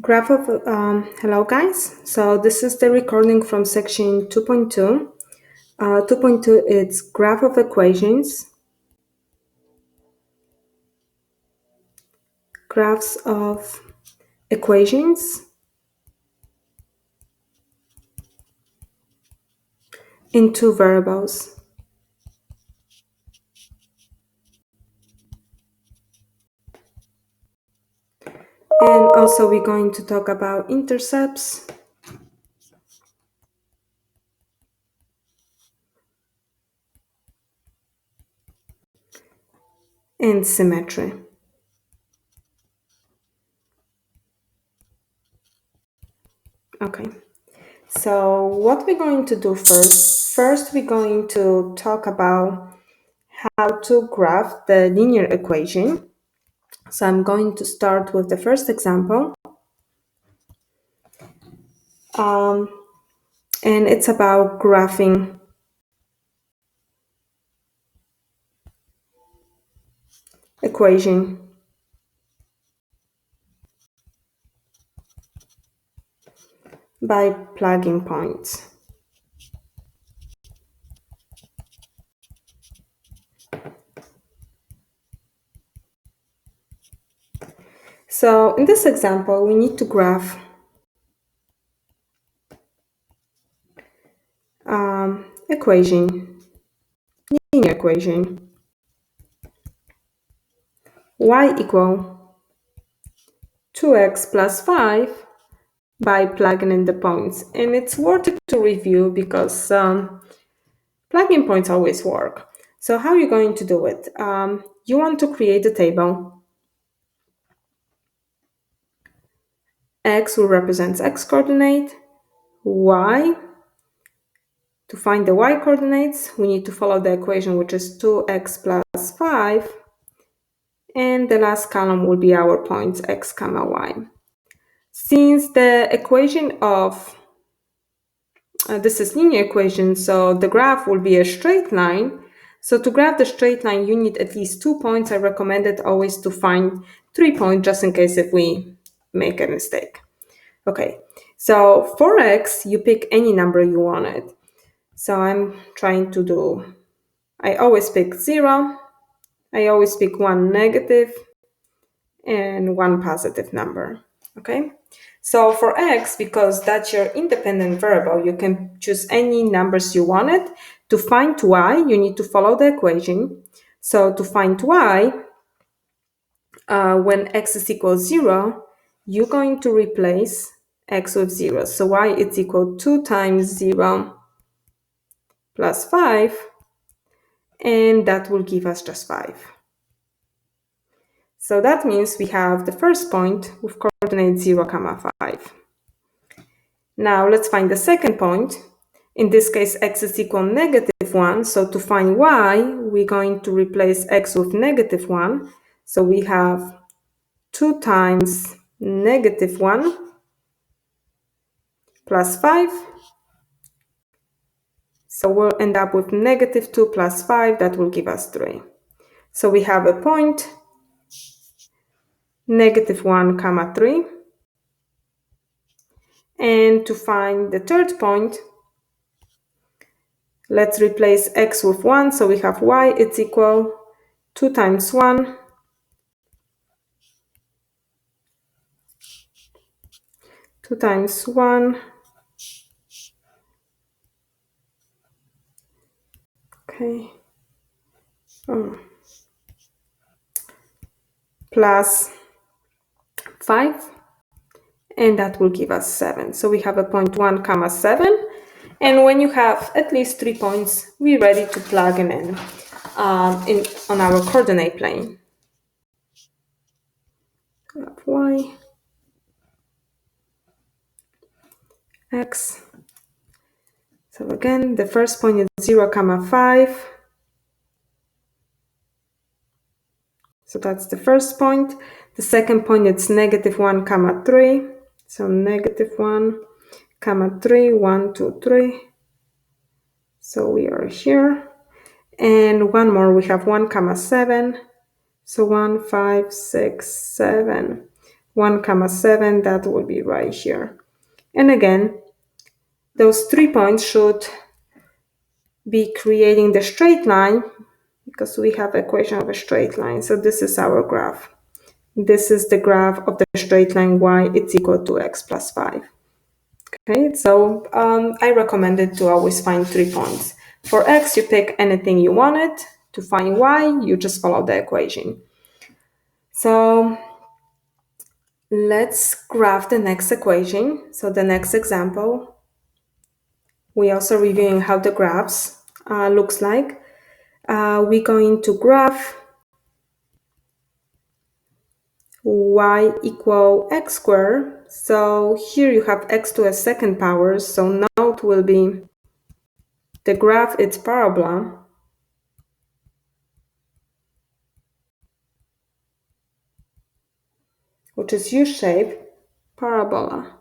Graph of, hello guys. So this is the recording from section 2.2. 2.2 it's graph of equations, graphs of equations in two variables. And also we're going to talk about intercepts and symmetry. Okay, so what we're going to do first we're going to talk about how to graph the linear equation. So I'm going to start with the first example. And it's about graphing equation by plugging points. So in this example, we need to graph linear equation, y equal 2x plus 5 by plugging in the points. And it's worth it to review because plugging points always work. So how are you going to do it? You want to create a table. X will represent x coordinate, y. To find the y coordinates, we need to follow the equation, which is 2x plus 5. And the last column will be our points x comma y. Since the equation of this is linear equation, so the graph will be a straight line. So to graph the straight line, you need at least 2 points. I recommend it always to find 3 points just in case if we make a mistake. Okay, so for x, you pick any number you wanted. So I'm trying to do, I always pick 0, I always pick one negative, and one positive number, okay? So for x, because that's your independent variable, you can choose any numbers you wanted. To find y, you need to follow the equation. So to find y, when x is equal 0, you're going to replace x with 0. So y is equal 2 times 0 plus 5, and that will give us just 5. So that means we have the first point with coordinate 0, 5. Now let's find the second point. In this case, x is equal negative 1. So to find y, we're going to replace x with negative 1. So we have 2 times negative 1 plus 5. So we'll end up with negative 2 plus 5. That will give us 3. So we have a point, negative 1, 3. And to find the third point, let's replace x with 1. So we have y, it's equal 2 times 1 2 times 1, okay, plus 5, and that will give us 7. So we have a point 1, 7. And when you have at least 3 points, we're ready to plug them in on our coordinate plane. We have y, x. So again, the first point is 0, 5. So that's the first point. The second point is negative 1, 3. So negative 1, 3, 1, 2, 3. So we are here. And one more, we have 1, 7. So 1, 5, 6, 7. 1, 7, that will be right here. And again, those 3 points should be creating the straight line because we have equation of a straight line. So this is our graph. This is the graph of the straight line y, it's equal to x plus 5. Okay, so I recommended to always find 3 points. For x, you pick anything you wanted. To find y, you just follow the equation. So let's graph the next equation. So the next example, we also reviewing how the graphs looks like. We're going to graph y equal x squared. So here you have x to a second power. So now it will be the graph, it's parabola. Which is U-shape parabola.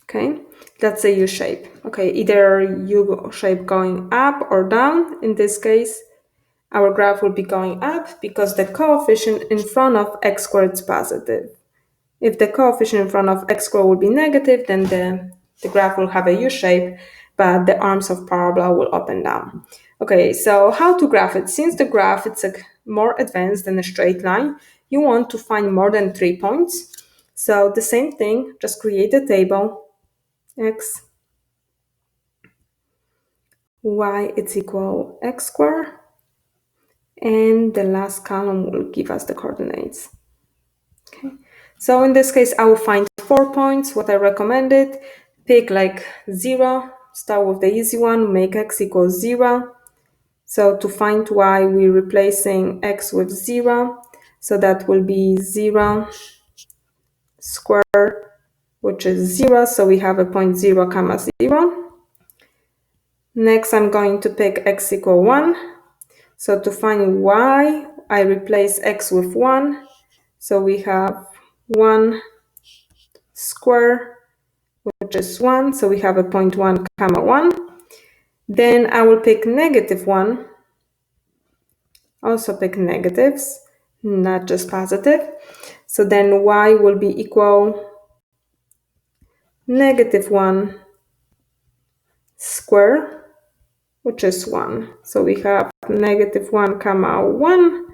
Okay, that's a U-shape. Okay, either U-shape going up or down. In this case, our graph will be going up because the coefficient in front of x squared is positive. If the coefficient in front of x squared will be negative, then the graph will have a U-shape, but the arms of parabola will up and down. Okay, so how to graph it? Since the graph is more advanced than a straight line, you want to find more than 3 points. So the same thing, just create a table. X, y, it's equal x squared. And the last column will give us the coordinates. Okay, so in this case, I will find 4 points. What I recommended, pick like 0, start with the easy one, make x equals 0. So to find y, we're replacing x with 0. So that will be 0 squared, which is 0. So we have a point 0, 0. Next, I'm going to pick x equal 1. So to find y, I replace x with 1. So we have 1 squared, which is 1. So we have a point 1, 1. Then I will pick negative 1. Also pick negatives, not just positive. So then y will be equal negative 1 squared, which is 1. So we have negative 1, 1.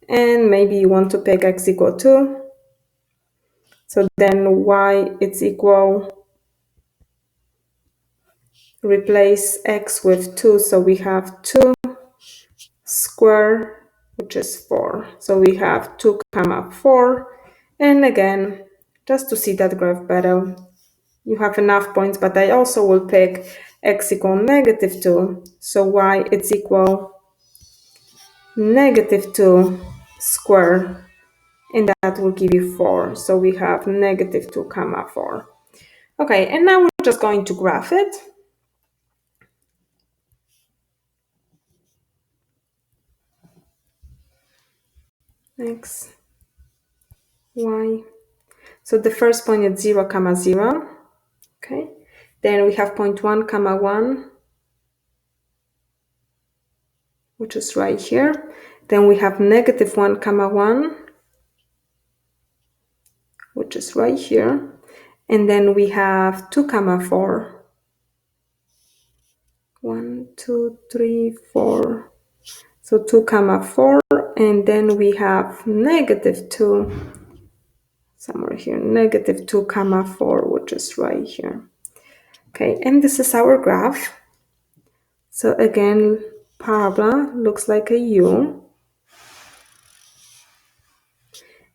And maybe you want to pick x equal 2. So then y, it's equal, replace x with 2. So we have 2 squared, which is 4. So we have 2, 4. And again, just to see that graph better, you have enough points, but I also will pick x equal negative 2. So y, it's equal negative 2 squared. And that will give you 4. So we have negative 2, 4. Okay, and now we're just going to graph it. X, y. So the first point is 0, 0. Okay. Then we have point 1, 1, which is right here. Then we have negative 1, 1, which is right here. And then we have 2, 4. 1, 2, 3, 4. So 2, 4. And then we have negative 2. Somewhere here, negative 2, 4, which is right here. Okay, and this is our graph. So again, parabola looks like a U.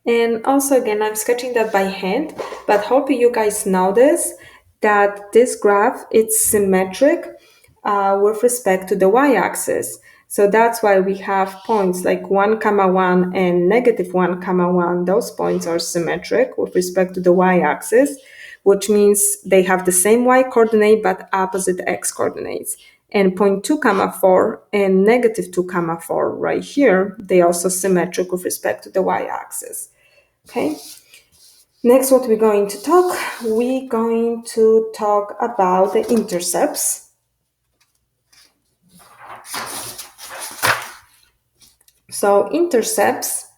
And also again, I'm sketching that by hand, but hope you guys notice that this graph is symmetric with respect to the y-axis. So that's why we have points like 1, 1 and negative 1, 1. Those points are symmetric with respect to the y-axis, which means they have the same y coordinate but opposite x coordinates. And point 2, 4 and negative 2, 4 right here, they also symmetric with respect to the y-axis. Okay. Next, what we're going to talk about the intercepts. So intercepts,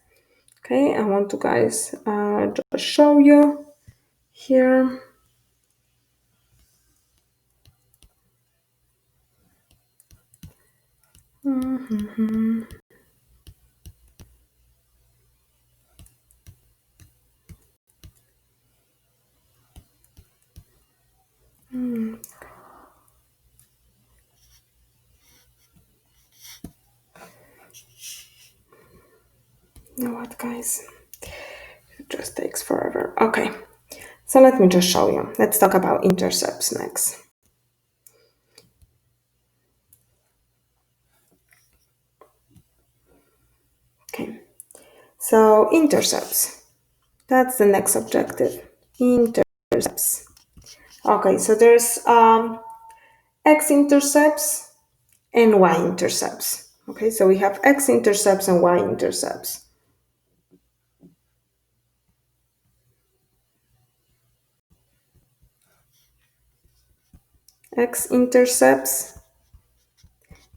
okay, I want to guys just show you here. You know what, guys? It just takes forever. Okay, so let me just show you. Let's talk about intercepts next. Okay, so intercepts. That's the next objective. Intercepts. Okay, so there's X-intercepts and Y-intercepts. Okay, so we have X-intercepts and Y-intercepts. X-intercepts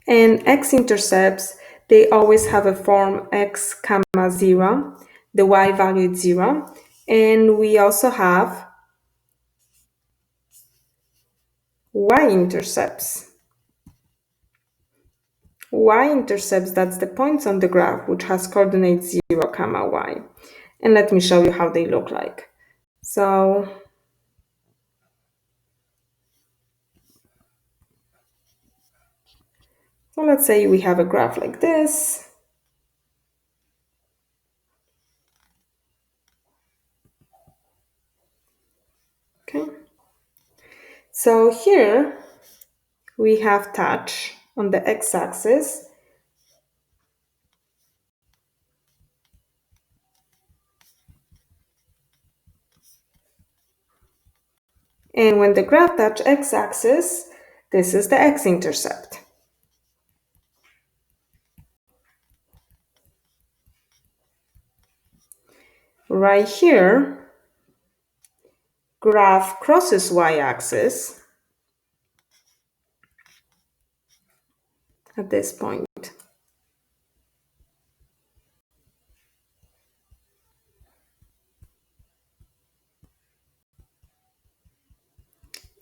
and X-intercepts, they always have a form x comma 0. The Y value is 0. And we also have Y-intercepts. Y-intercepts, that's the points on the graph which has coordinates 0 comma y. And let me show you how they look like. So let's say we have a graph like this. Okay. So here we have touch on the x-axis. And when the graph touch x-axis, this is the x-intercept. Right here, graph crosses y-axis at this point.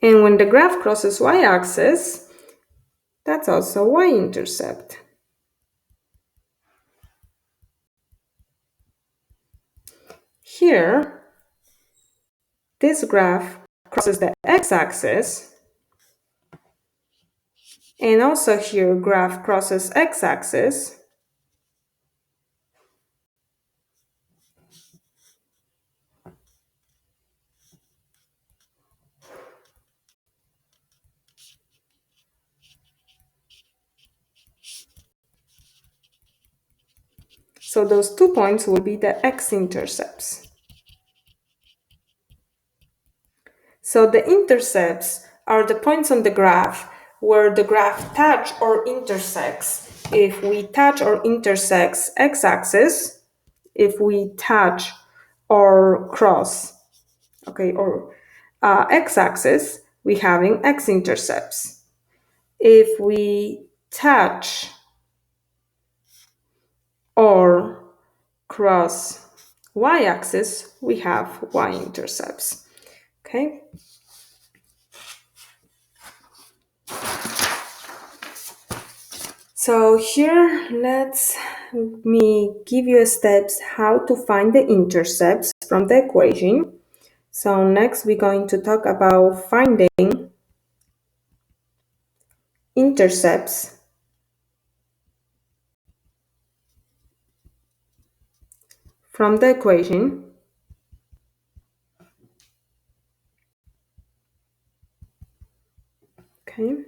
And when the graph crosses y-axis, that's also y-intercept. Here, this graph crosses the x-axis, and also here graph crosses x-axis. So those 2 points will be the x-intercepts. So the intercepts are the points on the graph where the graph touch or intersects. If we touch or intersects x-axis, if we touch or cross, okay, or x-axis, we having x-intercepts. If we touch or cross y-axis, we have y-intercepts. Okay. So here, me give you steps how to find the intercepts from the equation. So next we're going to talk about finding intercepts from the equation. Okay.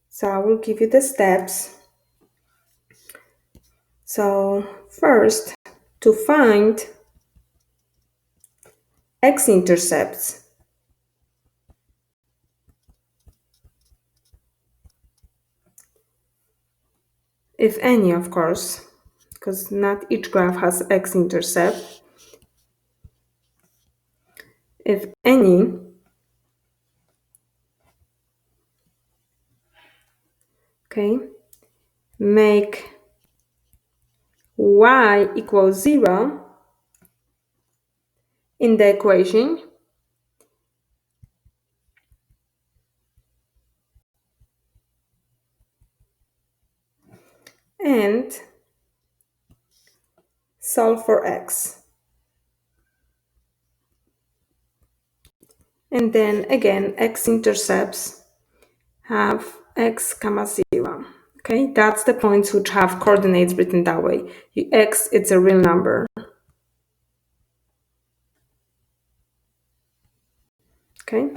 So I will give you the steps. So first, to find x-intercepts, if any, of course, because not each graph has x-intercept. If any, okay, make y equals 0 in the equation, and solve for x. And then again, x-intercepts have x comma 0. Okay, that's the points which have coordinates written that way. X, it's a real number. Okay,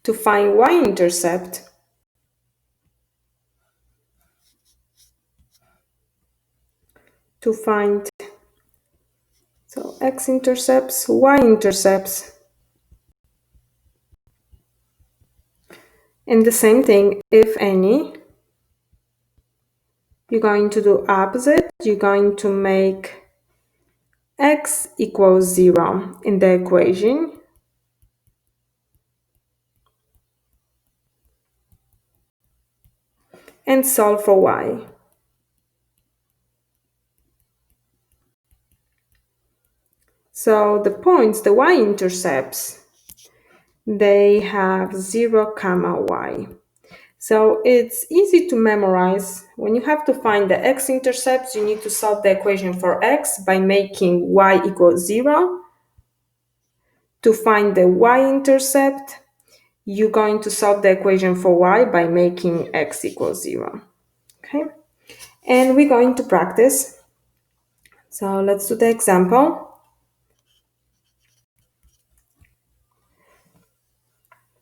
to find y-intercept, to find, so x-intercepts, y-intercepts, and the same thing, if any, you're going to do opposite. You're going to make x equals 0 in the equation, and solve for y. So the points, the y-intercepts, they have 0 comma y. So it's easy to memorize. When you have to find the x-intercepts, you need to solve the equation for x by making y equals 0. To find the y-intercept, you're going to solve the equation for y by making x equals 0. Okay, and we're going to practice. So let's do the example.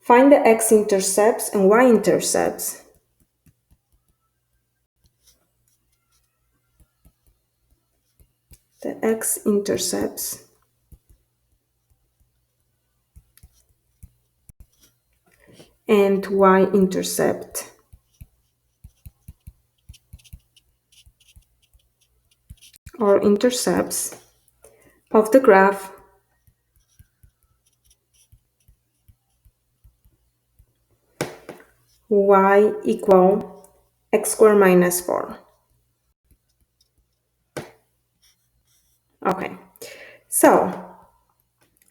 Find the x-intercepts and y-intercepts. The x-intercepts and y-intercept. Or intercepts of the graph y equal x squared minus 4. Okay, so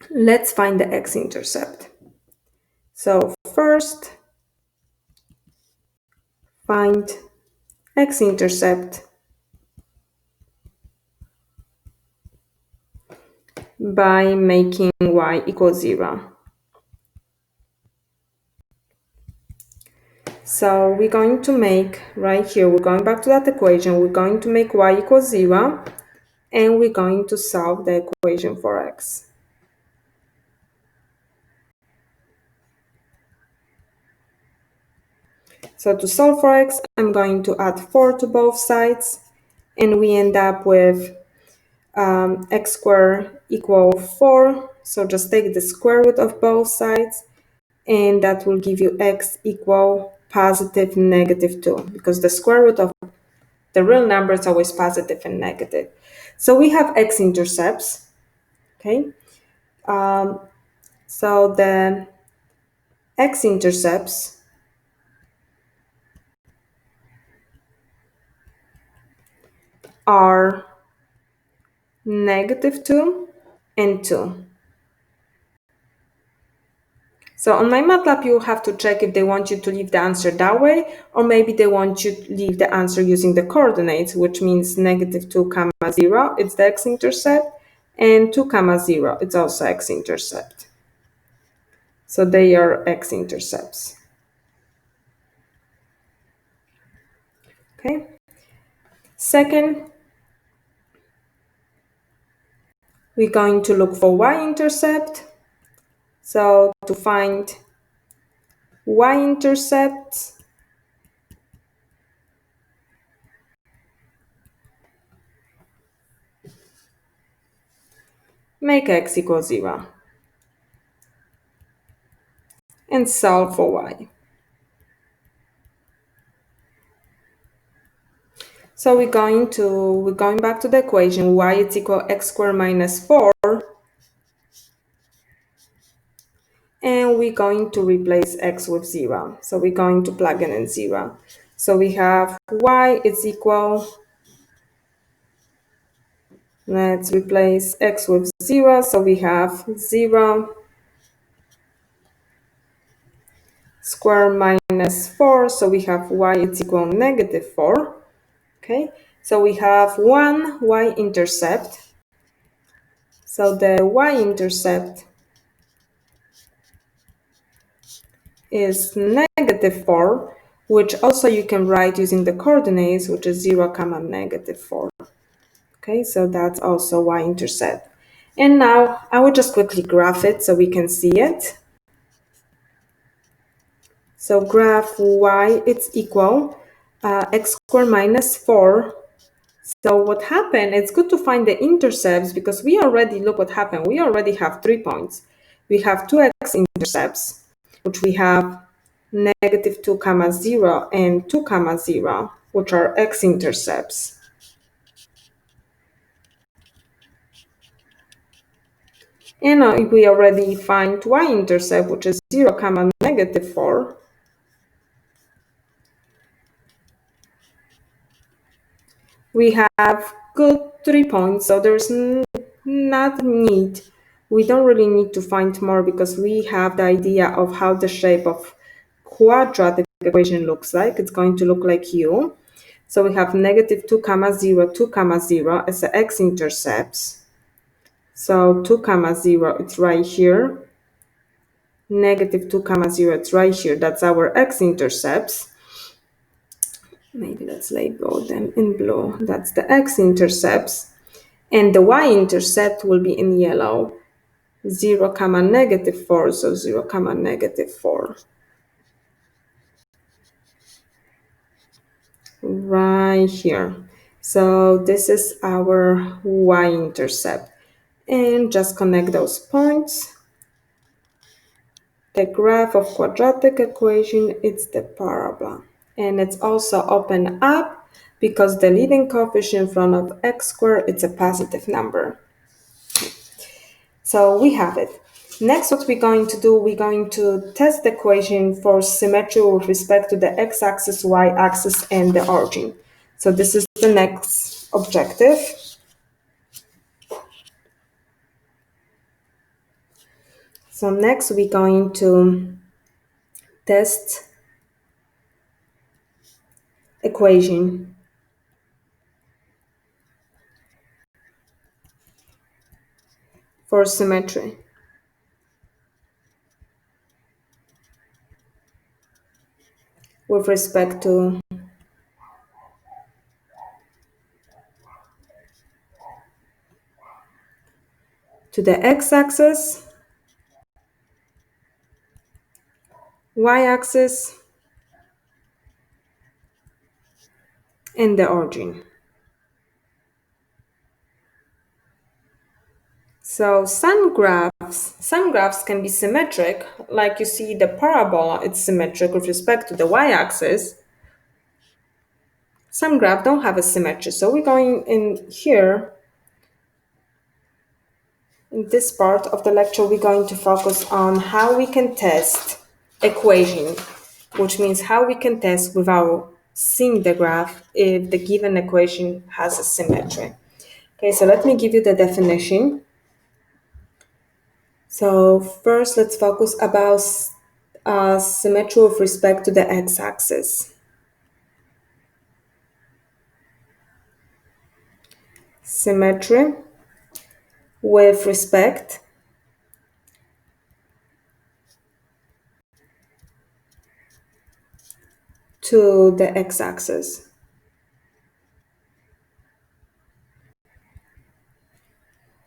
let's find the x-intercept. So first, find x-intercept by making y equals 0. So we're going to make, right here, we're going back to that equation, we're going to make y equals 0, and we're going to solve the equation for x. So to solve for x, I'm going to add 4 to both sides, and we end up with x squared equal 4. So just take the square root of both sides, and that will give you x equal positive negative 2, because the square root of the real number is always positive and negative. So we have x-intercepts, okay? So the x-intercepts are negative 2 and 2. So on MyMATLAB, you have to check if they want you to leave the answer that way, or maybe they want you to leave the answer using the coordinates, which means negative 2 comma 0, it's the x-intercept, and 2 comma 0, it's also x-intercept. So they are x-intercepts. Okay. Second, we're going to look for y-intercept. So to find y-intercepts, make x equals 0 and solve for y. So we're going back to the equation y is equal x squared minus 4, and we're going to replace x with 0. So we're going to plug in 0. So we have y is equal Let's replace x with 0, so we have 0 square minus 4, so we have y is equal to -4. Okay, so we have one y-intercept. So the y-intercept is -4, which also you can write using the coordinates, which is 0, comma, -4. Okay, so that's also y-intercept. And now I will just quickly graph it so we can see it. So graph y, it's equal x squared minus 4. So what happened, it's good to find the intercepts because we already, look what happened. We already have 3 points. We have two x-intercepts, which we have -2 comma 0 and 2 comma 0, which are x-intercepts. And we already find y-intercept, which is 0 comma -4. We have good 3 points, so there's not need. We don't really need to find more because we have the idea of how the shape of quadratic equation looks like. It's going to look like U. So we have -2 comma 0, 2 comma 0 as the x-intercepts. So 2 comma 0, it's right here. -2 comma 0, it's right here. That's our x-intercepts. Maybe let's label them in blue. That's the x-intercepts. And the y-intercept will be in yellow. 0 comma -4, so 0 comma -4. Right here. So this is our y-intercept. And just connect those points. The graph of quadratic equation, it's the parabola. And it's also open up because the leading coefficient in front of x squared, it's a positive number. So we have it. Next, what we're going to do, we're going to test the equation for symmetry with respect to the x-axis, y-axis, and the origin. So this is the next objective. So next, we're going to test equation for symmetry. With respect to the x-axis, y-axis, and the origin. So some graphs can be symmetric, like you see the parabola, it's symmetric with respect to the y-axis. Some graphs don't have a symmetry, so we're going in here. In this part of the lecture, we're going to focus on how we can test equation, which means how we can test without seeing the graph if the given equation has a symmetry. Okay, so let me give you the definition. So first, let's focus about symmetry with respect to the x-axis. Symmetry with respect to the x-axis.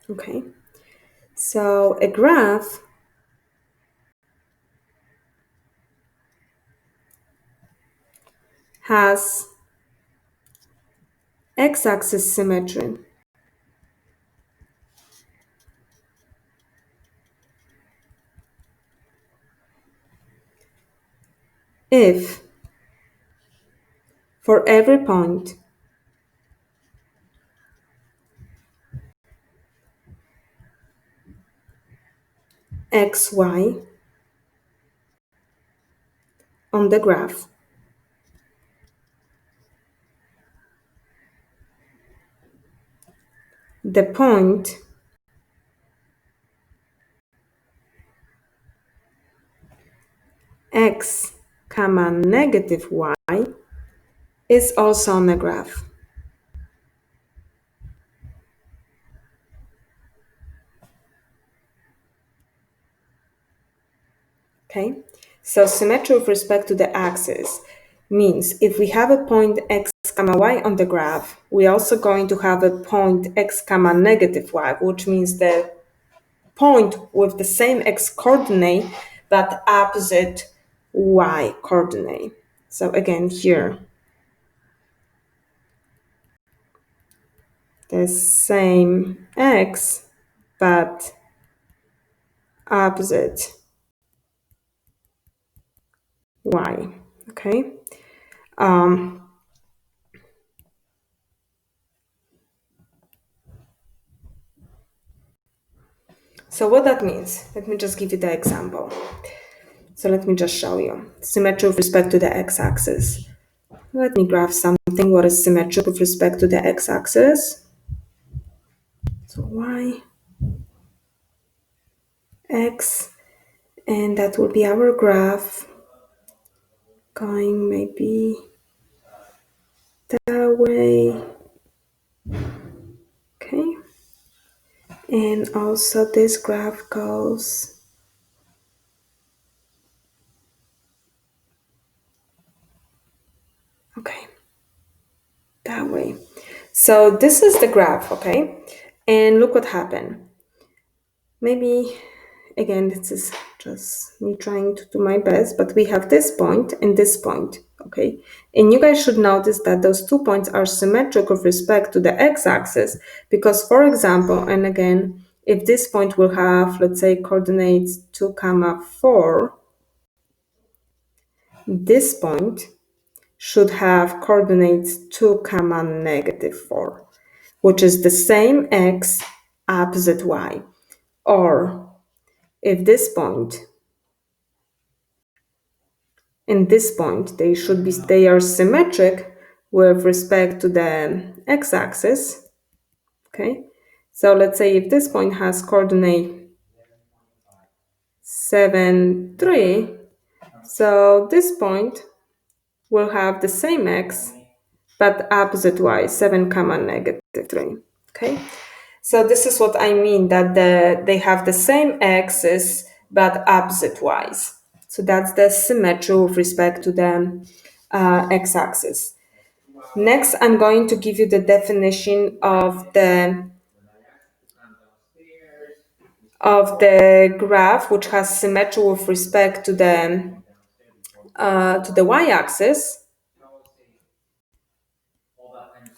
Okay, so a graph has x-axis symmetry if for every point xy on the graph the point x comma negative y is also on the graph. Okay, so symmetry with respect to the axis means if we have a point x comma y on the graph, we're also going to have a point x comma negative y, which means the point with the same x coordinate but opposite y coordinate. So again, here, the same x but opposite y. Okay. So what that means, let me just give you the example. So let me just show you. Symmetry with respect to the x-axis. Let me graph something what is symmetric with respect to the x-axis. So y, x, and that will be our graph going maybe that way. Okay. And also this graph goes okay, that way. So this is the graph, okay? And look what happened. Maybe, again, this is just me trying to do my best, but we have this point and this point, okay? And you guys should notice that those 2 points are symmetric with respect to the x-axis because, for example, and again, if this point will have, let's say, coordinates 2, 4, this point should have coordinates 2, negative 4, which is the same x opposite y. Or if this point and this point, they are symmetric with respect to the x-axis. Okay, so let's say if this point has coordinate 7, 3, so this point will have the same x but opposite y, 7, negative 3. Okay, so this is what I mean that they have the same axis but opposite y's. So that's the symmetry with respect to the x-axis. Next, I'm going to give you the definition of the graph which has symmetry with respect to the y-axis.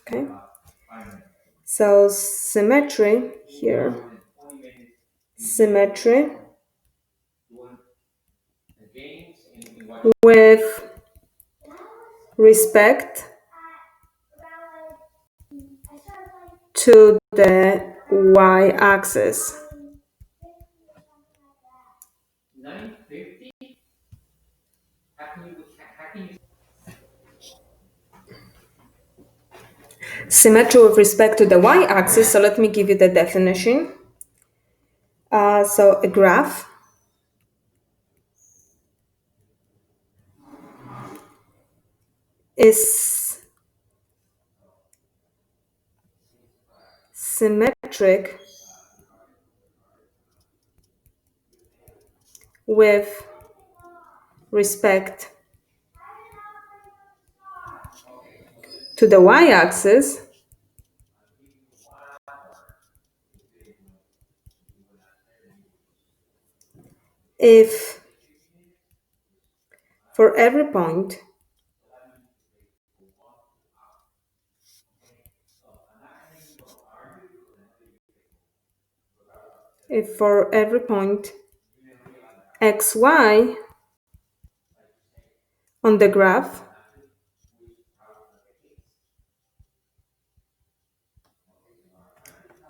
Okay. So symmetry here, symmetry with respect to the y-axis. Symmetry with respect to the y-axis, so let me give you the definition. So a graph is symmetric with respect to the y-axis if for every point xy on the graph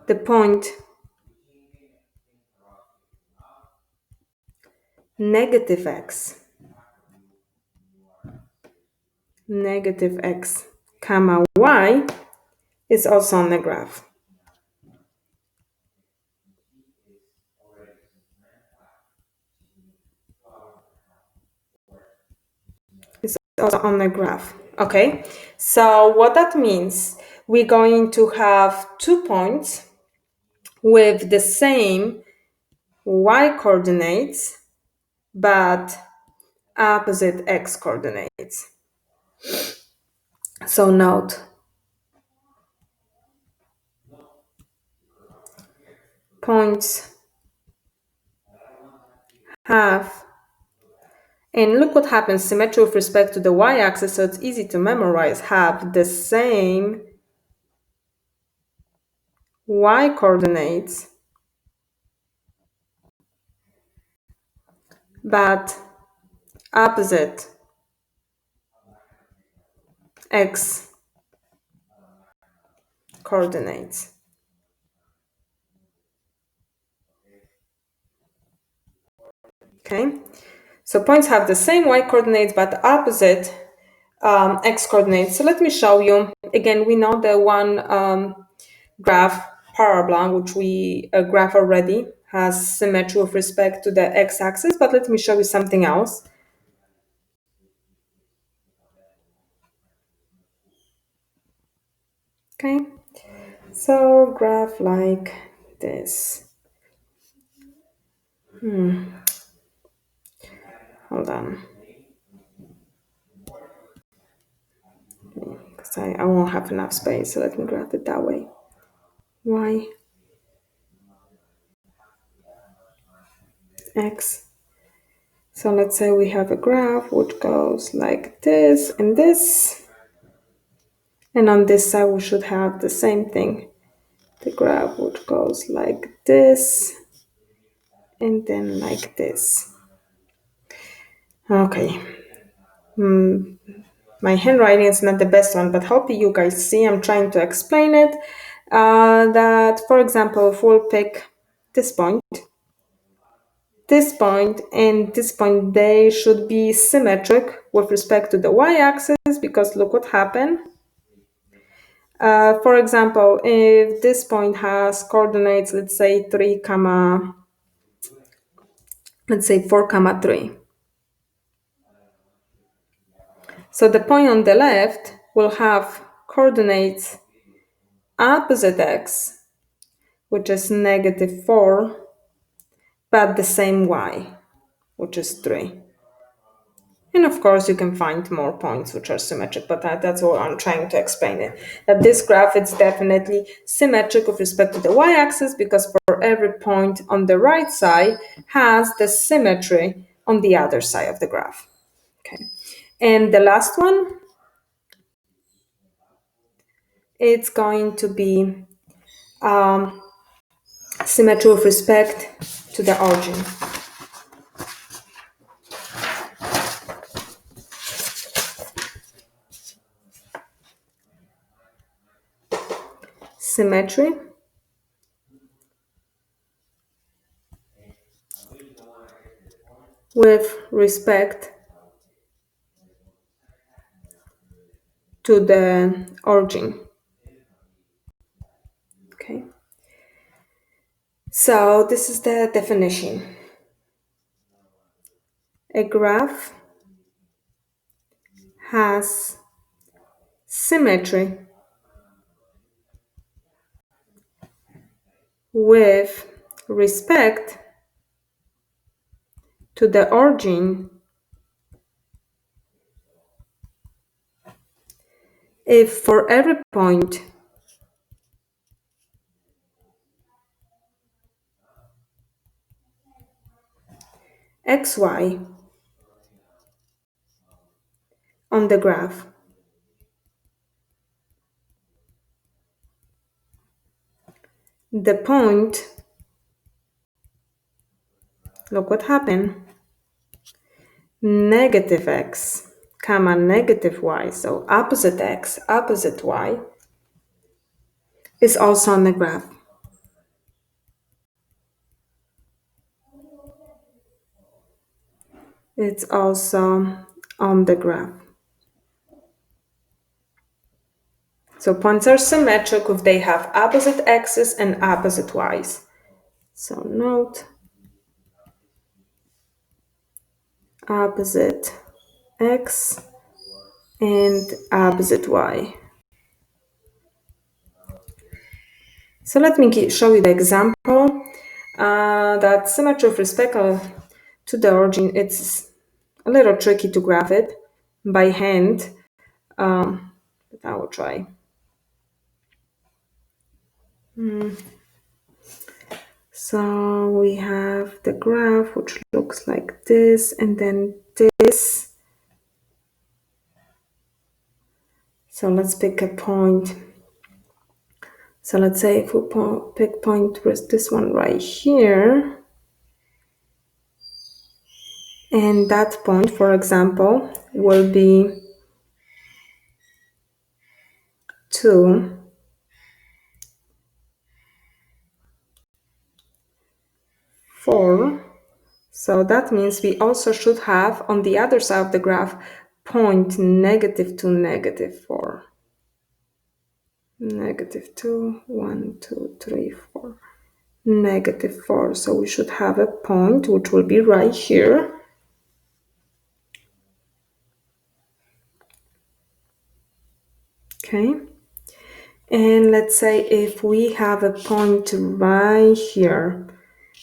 the point negative x y is also on the graph. also on the graph. Okay, so what that means, we're going to have 2 points with the same y coordinates but opposite x coordinates. So note, points have, and look what happens, symmetry with respect to the y-axis, so it's easy to memorize, have the same y coordinates but opposite x coordinates. Okay, so points have the same y coordinates but opposite x coordinates. So let me show you. Again, we know the one graph parabola, which we graph already, has symmetry with respect to the x-axis, but let me show you something else. Okay, so graph like this. Hold on. Because I won't have enough space, so let me graph it that way. Y, X. So let's say we have a graph which goes like this and this. And on this side, we should have the same thing. The graph which goes like this and then like this. Okay. My handwriting is not the best one, but hope you guys see I'm trying to explain it. That, for example, if we'll pick this point, and this point, they should be symmetric with respect to the y-axis, because look what happened. For example, if this point has coordinates, let's say 4, 3. So the point on the left will have coordinates opposite x, which is -4, but the same y, which is 3. And of course, you can find more points which are symmetric, but that's what I'm trying to explain it. That this graph is definitely symmetric with respect to the y-axis, because for every point on the right side has the symmetry on the other side of the graph. Okay. And the last one, it's going to be symmetry with respect to the origin. Symmetry with respect to the origin. Okay. So this is the definition. A graph has symmetry with respect to the origin if for every point xy on the graph the point, look what happened, -x, comma -y, so opposite x, opposite y, is also on the graph. It's also on the graph. So points are symmetric if they have opposite x's and opposite y's. So note opposite x and opposite y. So let me show you the example. That symmetry with respect to the origin, it's a little tricky to graph it by hand, but I will try. So we have the graph, which looks like this, and then this. So let's pick a point. So let's say if we pick point with this one right here, and that point, for example, will be 2, 4. So that means we also should have on the other side of the graph point -2, -4. -2, 1, 2, 3, 4. -4. So we should have a point which will be right here. Okay. And let's say if we have a point right here,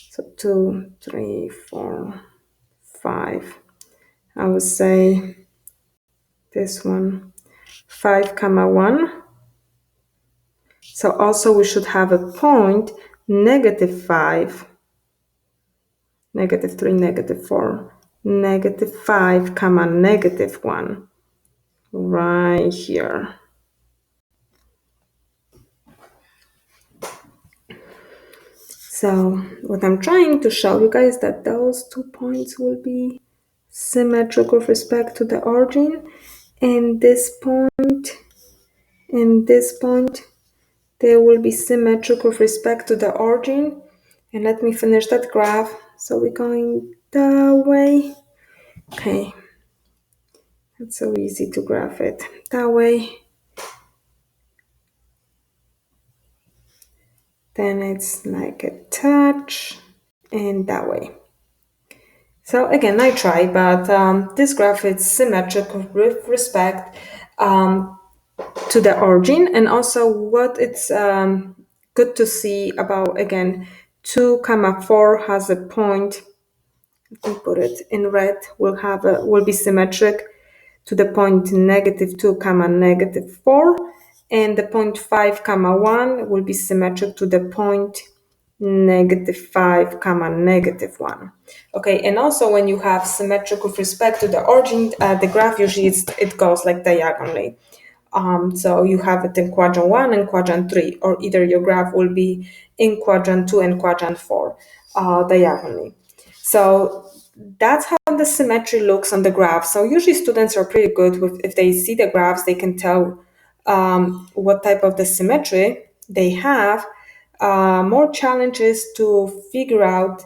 so 2, 3, 4, 5, I would say this one, 5, comma 1. So also we should have a point -5, -3, -4, -5, comma -1 right here. So what I'm trying to show you guys that those 2 points will be symmetric with respect to the origin, and this point and this point, they will be symmetric with respect to the origin. And let me finish that graph. So we're going that way. Okay, it's so easy to graph it that way. Then it's like a touch, and that way. So again, I try, but this graph is symmetric with respect to the origin, and also what it's good to see about, again, 2, comma 4 has a point. Let me put it in red. Will be symmetric to the point -2, comma -4, and the point 5, comma 1 will be symmetric to the point -5, comma -1. Okay, and also when you have symmetric with respect to the origin, the graph usually it goes like diagonally. So you have it in quadrant 1 and quadrant 3, or either your graph will be in quadrant 2 and quadrant 4 diagonally. So that's how the symmetry looks on the graph. So usually students are pretty good with, if they see the graphs, they can tell what type of the symmetry they have. More challenges to figure out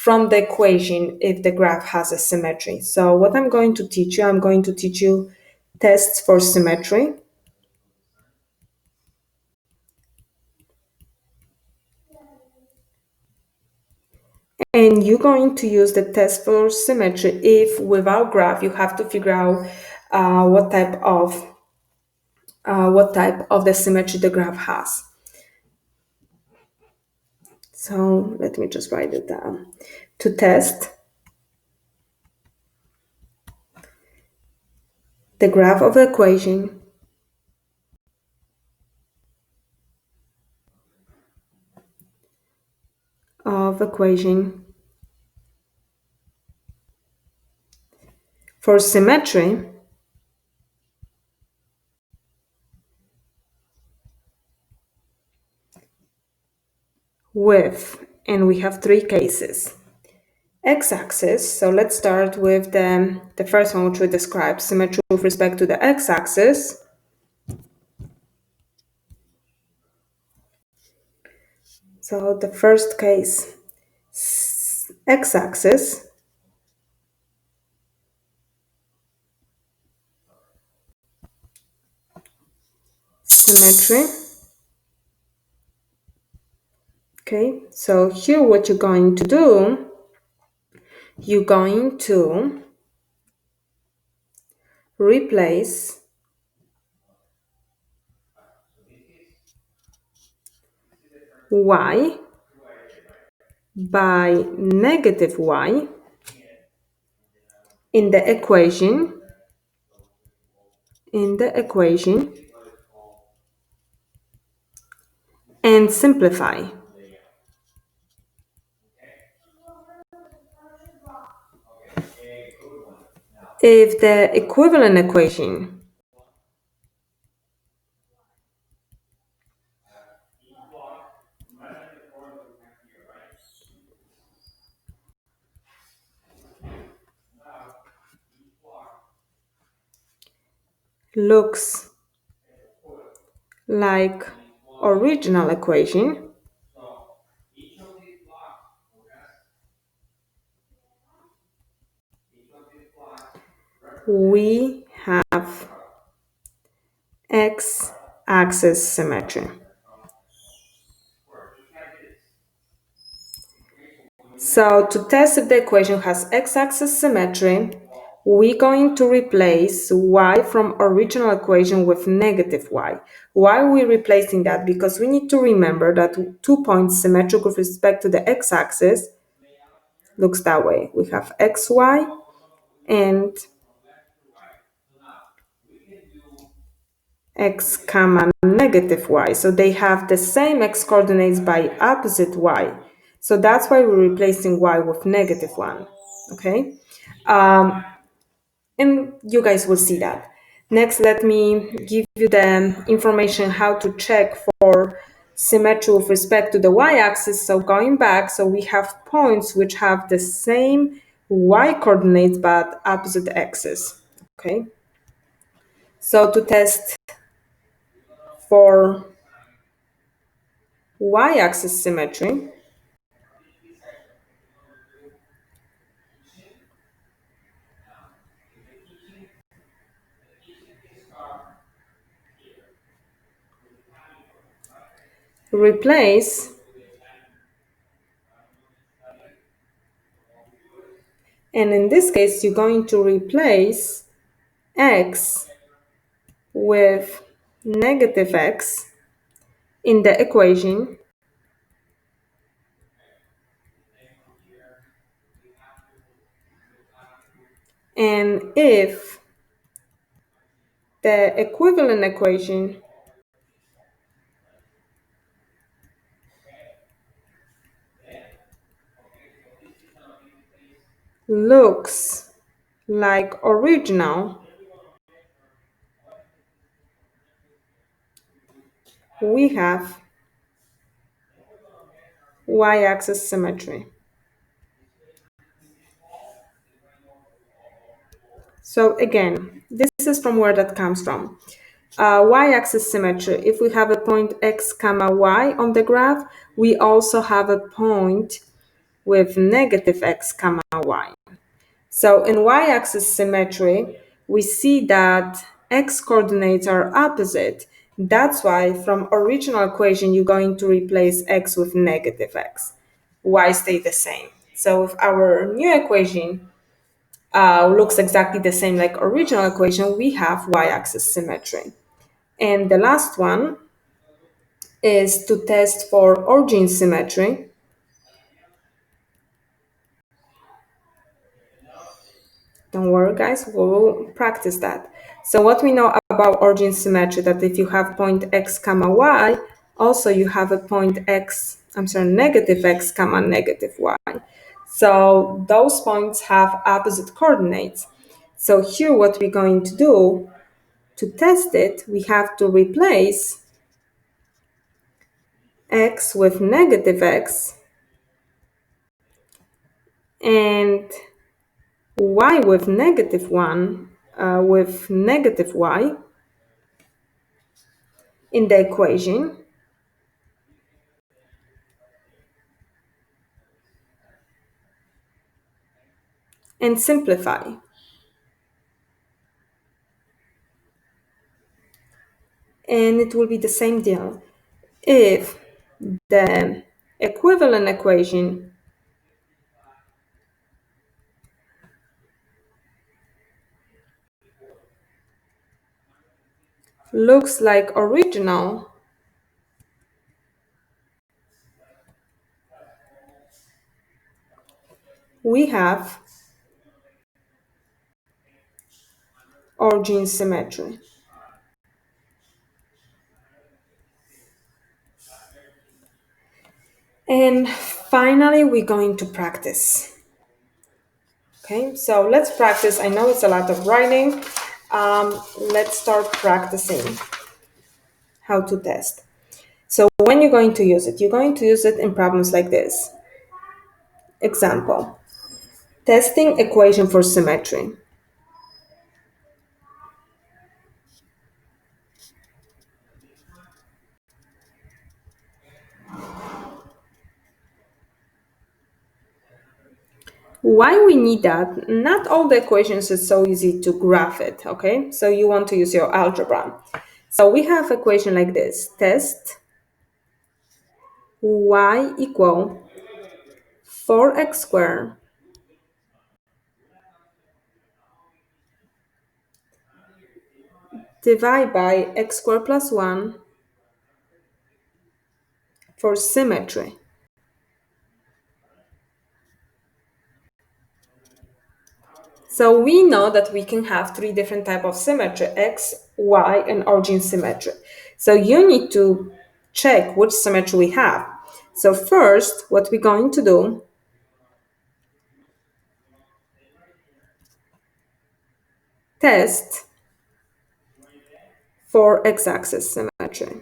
from the equation if the graph has a symmetry. So what I'm going to teach you, I'm going to teach you tests for symmetry. And you're going to use the test for symmetry if without graph you have to figure out what type of the symmetry the graph has. So let me just write it down. To test the graph of the equation for symmetry with, and we have 3 cases. X-axis, so let's start with the first one, which we describe symmetry with respect to the x-axis. So the first case, x-axis, symmetry. Okay, so here what you're going to do, you're going to replace y by negative y in the equation and simplify. If the equivalent equation looks like original equation, we have X-axis symmetry. So to test if the equation has x-axis symmetry, we're going to replace y from original equation with negative y. Why are we replacing that? Because we need to remember that 2 points symmetric with respect to the x-axis looks that way. We have xy and x comma negative y. So they have the same x coordinates by opposite y. So that's why we're replacing y with negative 1. Okay? And you guys will see that. Next, let me give you the information how to check for symmetry with respect to the y-axis. So going back, so we have points which have the same y coordinates but opposite axis. Okay. So to test for y-axis symmetry, replace, and in this case, you're going to replace x with negative x in the equation, and if the equivalent equation looks like original, we have y-axis symmetry. So again, this is from where that comes from. Y-axis symmetry, if we have a point x comma y on the graph, we also have a point with negative x comma y. So in y-axis symmetry, we see that x coordinates are opposite. That's why from original equation, you're going to replace x with negative x. Y stay the same. So if our new equation looks exactly the same like original equation, we have y-axis symmetry. And the last one is to test for origin symmetry. Don't worry, guys, we'll practice that. So what we know about origin symmetry, that if you have point x comma y, also you have a point negative x comma negative y. So those points have opposite coordinates. So here what we're going to do to test it, we have to replace x with negative x and y with negative 1 with negative y in the equation, and simplify. And it will be the same deal. If the equivalent equation looks like original, we have origin symmetry. And finally, we're going to practice. Okay, so let's practice. I know it's a lot of writing. Let's start practicing how to test. So when you're going to use it, you're going to use it in problems like this. Example, testing equation for symmetry. Why we need that? Not all the equations is so easy to graph it, okay? So you want to use your algebra. So we have equation like this. Test y equal 4x squared divide by x squared plus 1 for symmetry. So we know that we can have three different types of symmetry, X, Y, and origin symmetry. So you need to check which symmetry we have. So first, what we're going to do, test for x-axis symmetry.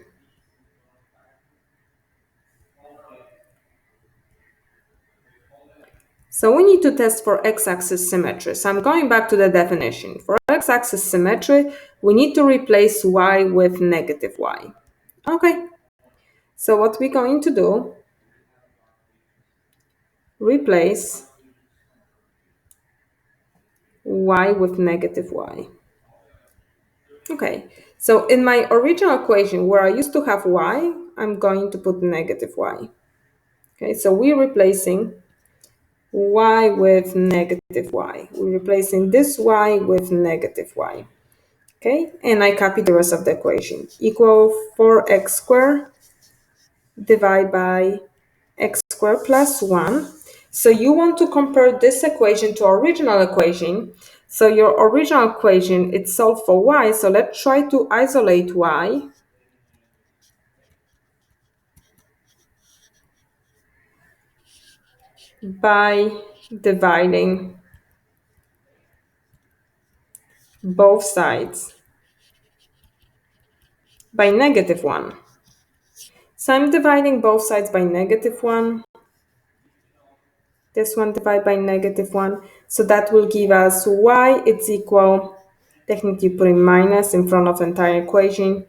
So we need to test for x-axis symmetry. So I'm going back to the definition. For x-axis symmetry, we need to replace y with negative y. Okay, so what we're going to do, replace y with negative y. Okay, so in my original equation where I used to have y, I'm going to put negative y. Okay, so we're replacing y with negative y. We're replacing this y with negative y. Okay, and I copy the rest of the equation. Equal 4x squared divided by x squared plus 1. So you want to compare this equation to original equation. So your original equation, it's solved for y. So let's try to isolate y by dividing both sides by negative 1. So I'm dividing both sides by negative 1. This one divided by negative 1. So that will give us y, it's equal, technically putting minus in front of the entire equation,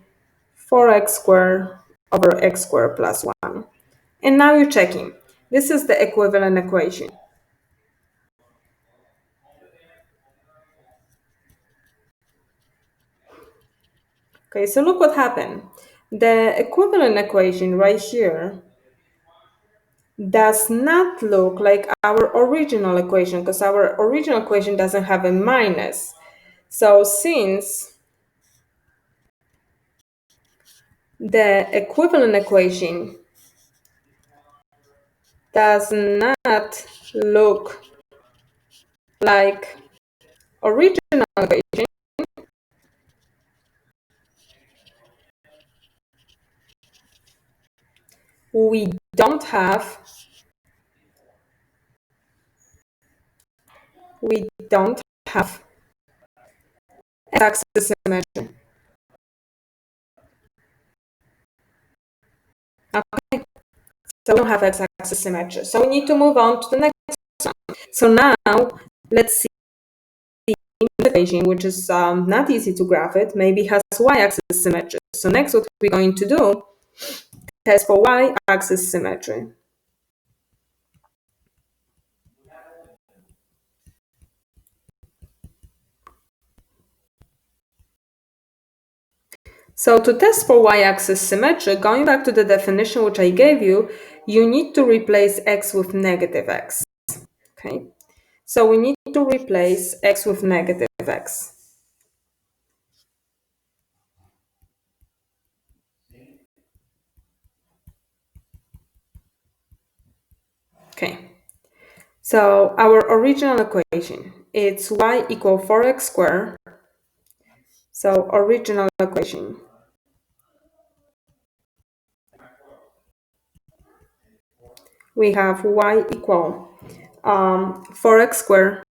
4x squared over x squared plus 1. And now you're checking. This is the equivalent equation. Okay, so look what happened. The equivalent equation right here does not look like our original equation because our original equation doesn't have a minus. So since the equivalent equation does not look like original equation, we don't have x-axis symmetry. Okay, so we don't have x-axis symmetry. So we need to move on to the next one. So now let's see the equation, which is not easy to graph it, maybe has y-axis symmetry. So next what we're going to do, test for y-axis symmetry. So to test for y-axis symmetry, going back to the definition which I gave you, you need to replace x with negative x. Okay, so we need to replace x with negative x. Okay, so our original equation, it's y equal 4x squared. So original equation. We have y equal 4x squared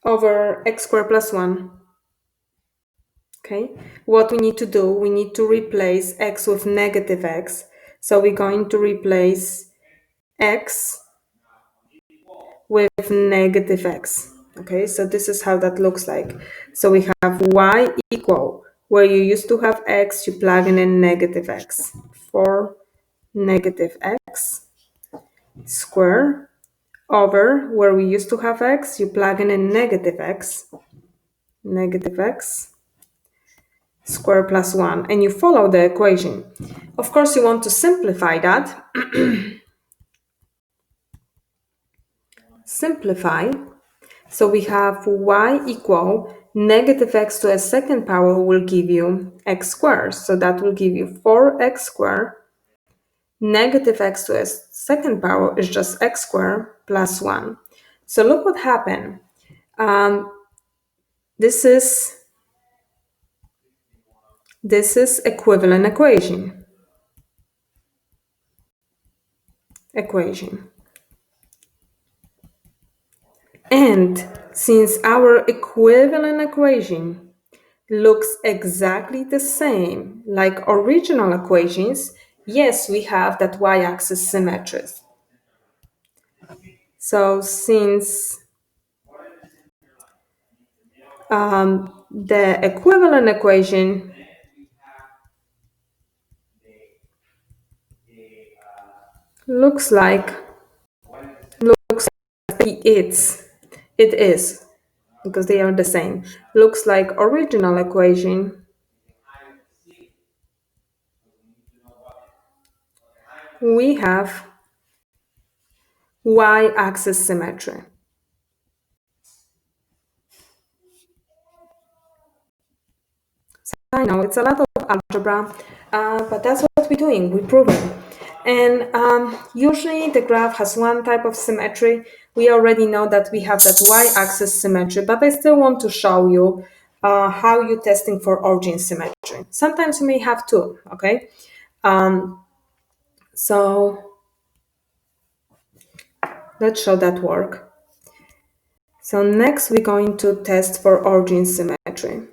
over x squared plus 1. Okay, what we need to do, we need to replace x with negative x. So we're going to replace x with negative x. Okay, so this is how that looks like. So we have y equal, where you used to have x, you plug in a negative x. 4 negative x square over, where we used to have x, you plug in a negative x square plus 1, and you follow the equation. Of course, you want to simplify that. Simplify. So we have y equal negative x to a second power will give you x squared. So that will give you 4x squared. Negative x to a second power is just x squared plus 1. So look what happened. This is equivalent equation. And since our equivalent equation looks exactly the same like original equations, yes, we have that y-axis symmetry. So since the equivalent equation looks like it is, because they are the same, looks like original equation, we have y-axis symmetry. I know it's a lot of algebra, but that's what we're doing, we're proving. And usually the graph has one type of symmetry. We already know that we have that y-axis symmetry, but I still want to show you how you're testing for origin symmetry. Sometimes you may have two, okay? So let's show that work. So next we're going to test for origin symmetry.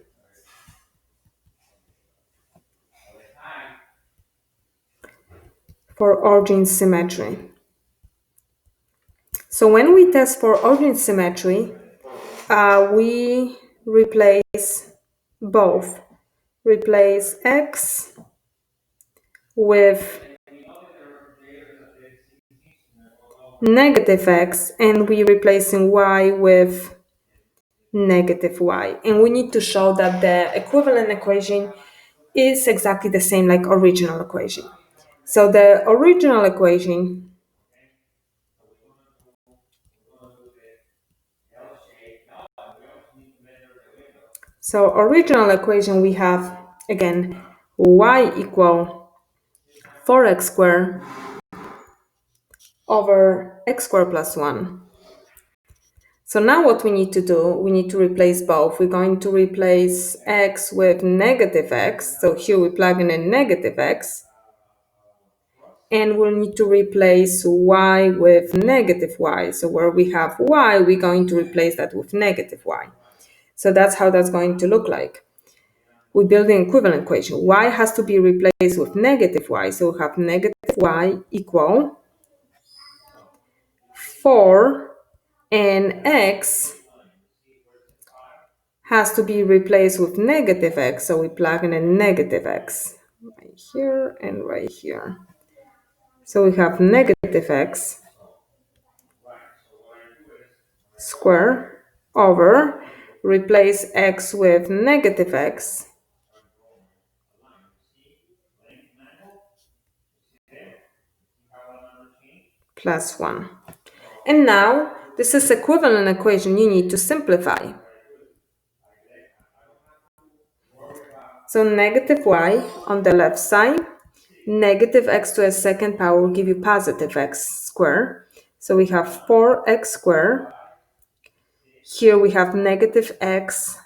So when we test for origin symmetry, we replace both. Replace x with negative x, and we replacing y with negative y. And we need to show that the equivalent equation is exactly the same like original equation. So the original equation we have, again, y equal 4x squared over x squared plus 1. So now what we need to do, we need to replace both. We're going to replace x with negative x. So here we plug in a negative x. And we'll need to replace y with negative y. So where we have y, we're going to replace that with negative y. So that's how that's going to look like. We build an equivalent equation. Y has to be replaced with negative y. So we have negative y equal 4, and x has to be replaced with negative x. So we plug in a negative x right here and right here. So we have negative x square over, replace x with negative x plus 1. And now this is equivalent equation you need to simplify. So negative y on the left side negative x to a second power will give you positive x squared. So we have 4x squared. Here we have negative x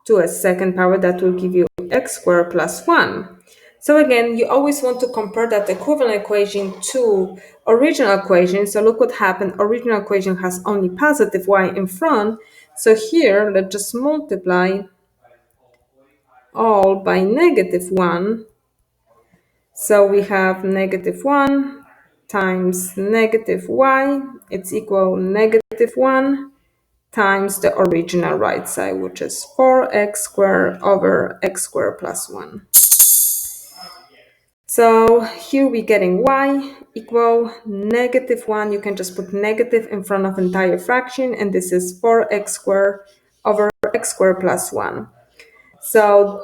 to a second power that will give you x squared plus 1. So again, you always want to compare that equivalent equation to original equation. So look what happened. Original equation has only positive y in front. So here, let's just multiply all by negative 1. So we have negative 1 times negative y. It's equal negative 1 times the original right side, which is 4x squared over x squared plus 1. So here we're getting y equal negative 1. You can just put negative in front of entire fraction, and this is 4x squared over x squared plus 1. So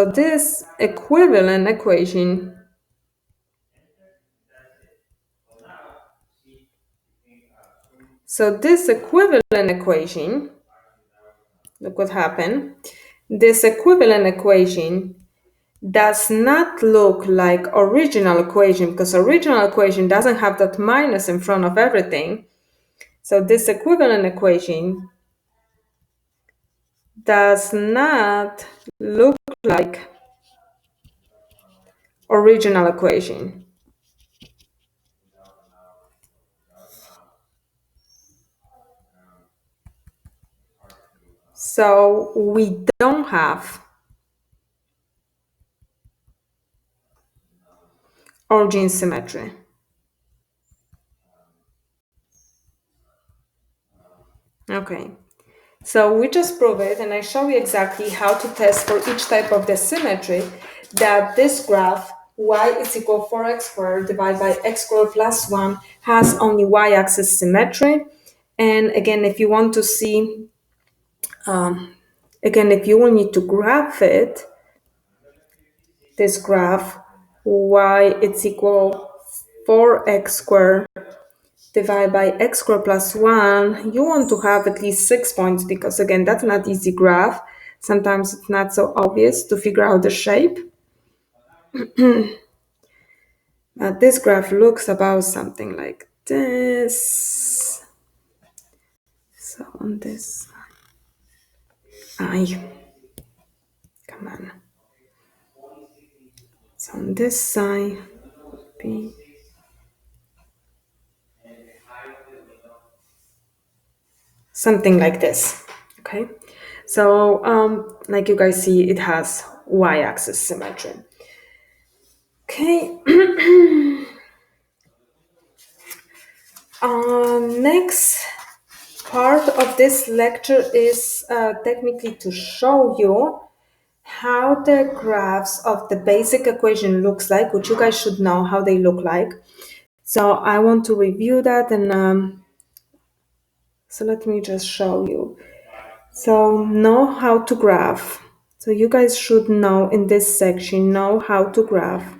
this equivalent equation look what happened. This equivalent equation does not look like original equation because original equation doesn't have that minus in front of everything. So this equivalent equation does not look like original equation. So we don't have origin symmetry. Okay, so we just prove it, and I show you exactly how to test for each type of the symmetry that this graph y is equal 4x squared divided by x squared plus 1 has only y-axis symmetry. And again, if you want to see, if you will need to graph it, this graph y it's equal 4x squared divided by x squared plus 1, you want to have at least 6 points because again, that's not easy graph. Sometimes it's not so obvious to figure out the shape. This graph looks about something like this. So on this side, come on. So on this side, be something like this. Okay, so like you guys see, it has y-axis symmetry. Okay. Next part of this lecture is technically to show you how the graphs of the basic equation looks like, which you guys should know how they look like. So I want to review that, and so let me just show you. So know how to graph. So you guys should know in this section, know how to graph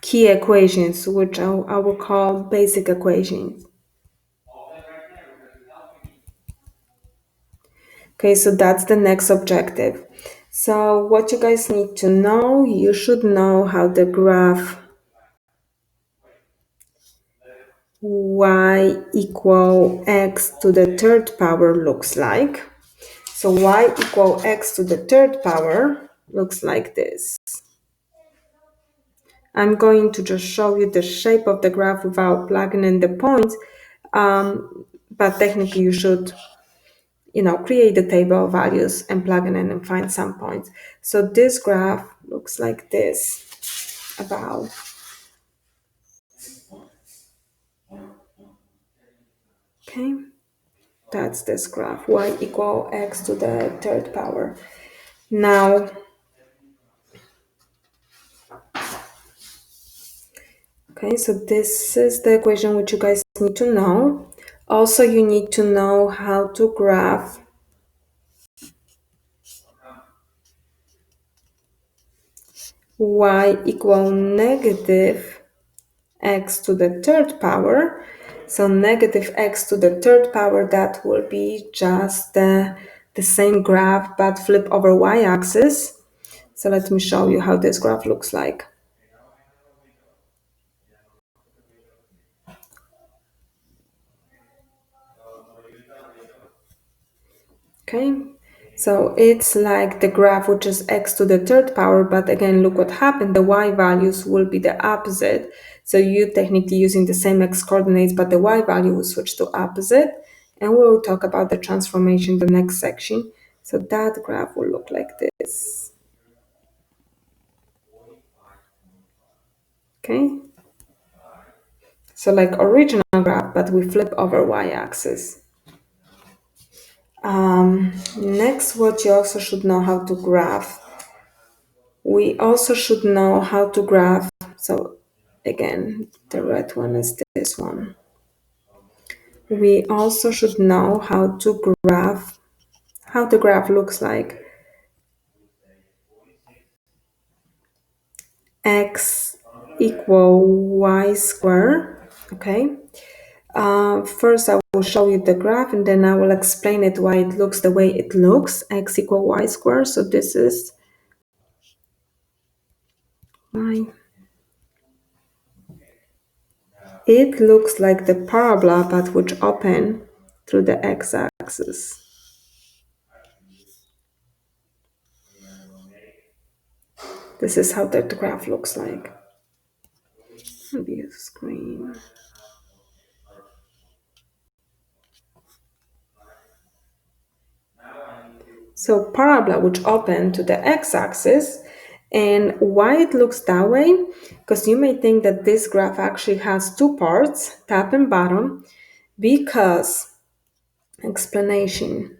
key equations, which I will call basic equations. Okay, so that's the next objective. So what you guys need to know, you should know how the graph y equal x to the third power looks like. So y equal x to the third power looks like this. I'm going to just show you the shape of the graph without plugging in the points, but technically you should create the table of values and plug it in and find some points. So this graph looks like this about. Okay, that's this graph, y equal x to the third power. Now, okay, so this is the equation which you guys need to know. Also, you need to know how to graph y equal negative x to the third power. So negative x to the third power, that will be just the same graph but flip over y-axis. So let me show you how this graph looks like. Okay, so it's like the graph which is x to the third power, but again, look what happened. The y values will be the opposite. So you technically using the same x coordinates, but the y value will switch to opposite. And we will talk about the transformation in the next section. So that graph will look like this. Okay, so like original graph, but we flip over y-axis. Next, what you also should know how to graph. We also should know how to graph. So again, the red one is this one. We also should know how the graph looks like. X equal y square. Okay. First, I will show you the graph and then I will explain it why it looks the way it looks. X equal y square. So this is y. It looks like the parabola but which open through the x-axis. This is how that graph looks like. Maybe a screen. So parabola which open to the x-axis. And why it looks that way? Because you may think that this graph actually has two parts, top and bottom, because explanation.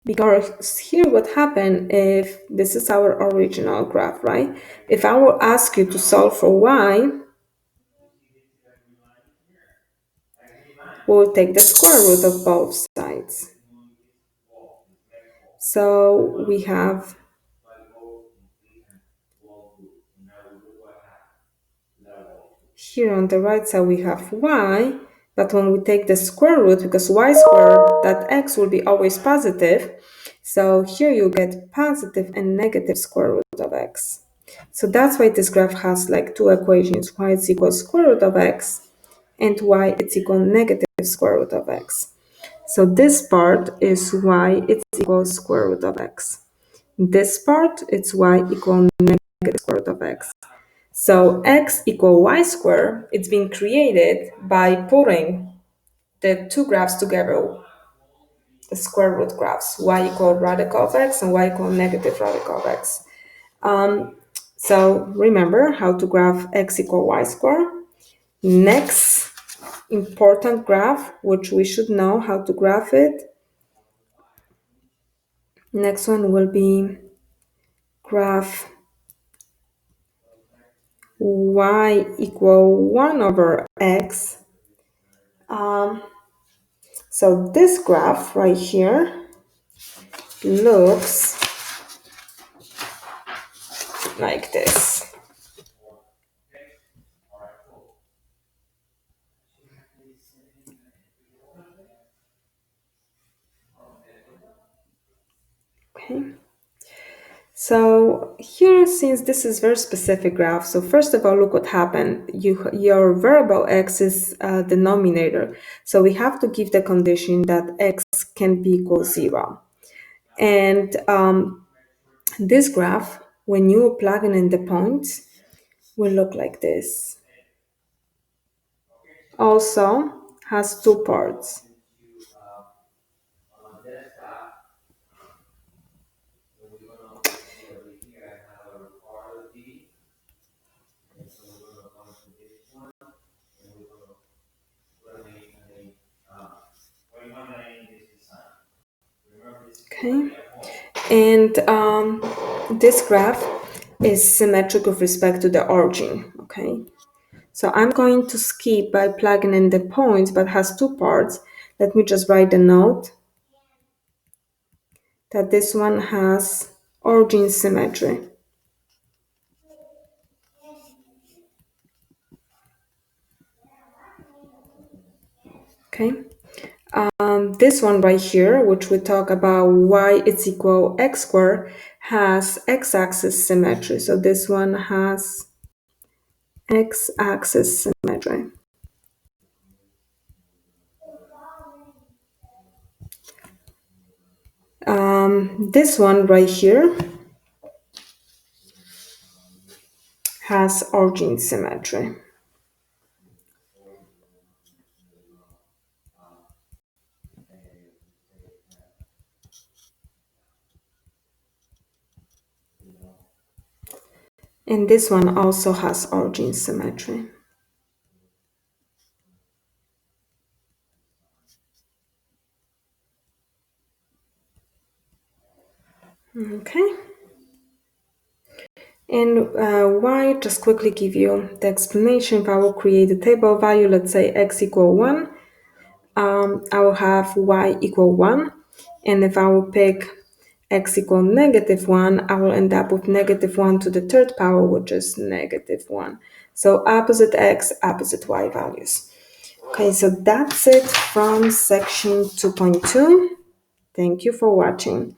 Because here what happened if this is our original graph, right? If I will ask you to solve for y, we'll take the square root of both sides. So we have here on the right side we have y, but when we take the square root, because y squared, that x will be always positive, so here you get positive and negative square root of x. So that's why this graph has like two equations, y is equal square root of x and y is equal negative square root of x. So this part is y is equal square root of x. This part is y equal negative square root of x. So x equal y squared, it's been created by putting the two graphs together, the square root graphs, y equal radical of x and y equal negative radical of x. So remember how to graph x equal y squared. Next important graph, which we should know how to graph it. Next one will be graph y equal 1 over x. So this graph right here looks like this. Okay. So here, since this is very specific graph, so first of all, look what happened. Your variable x is a denominator. So we have to give the condition that x can be equal 0. And this graph, when you plug in the points, will look like this. Also has two parts. Okay, and this graph is symmetric with respect to the origin. Okay, so I'm going to skip by plugging in the points, but has two parts. Let me just write a note that this one has origin symmetry. Okay. This one right here, which we talk about y is equal x squared, has x-axis symmetry. So this one has x-axis symmetry. This one right here has origin symmetry. And this one also has origin symmetry. Okay. And why, just quickly give you the explanation. If I will create a table value, let's say x equal 1, I will have y equal 1. And if I will pick x equal -1, I will end up with -1 to the third power, which is -1. So opposite x, opposite y values. Okay, so that's it from section 2.2. Thank you for watching.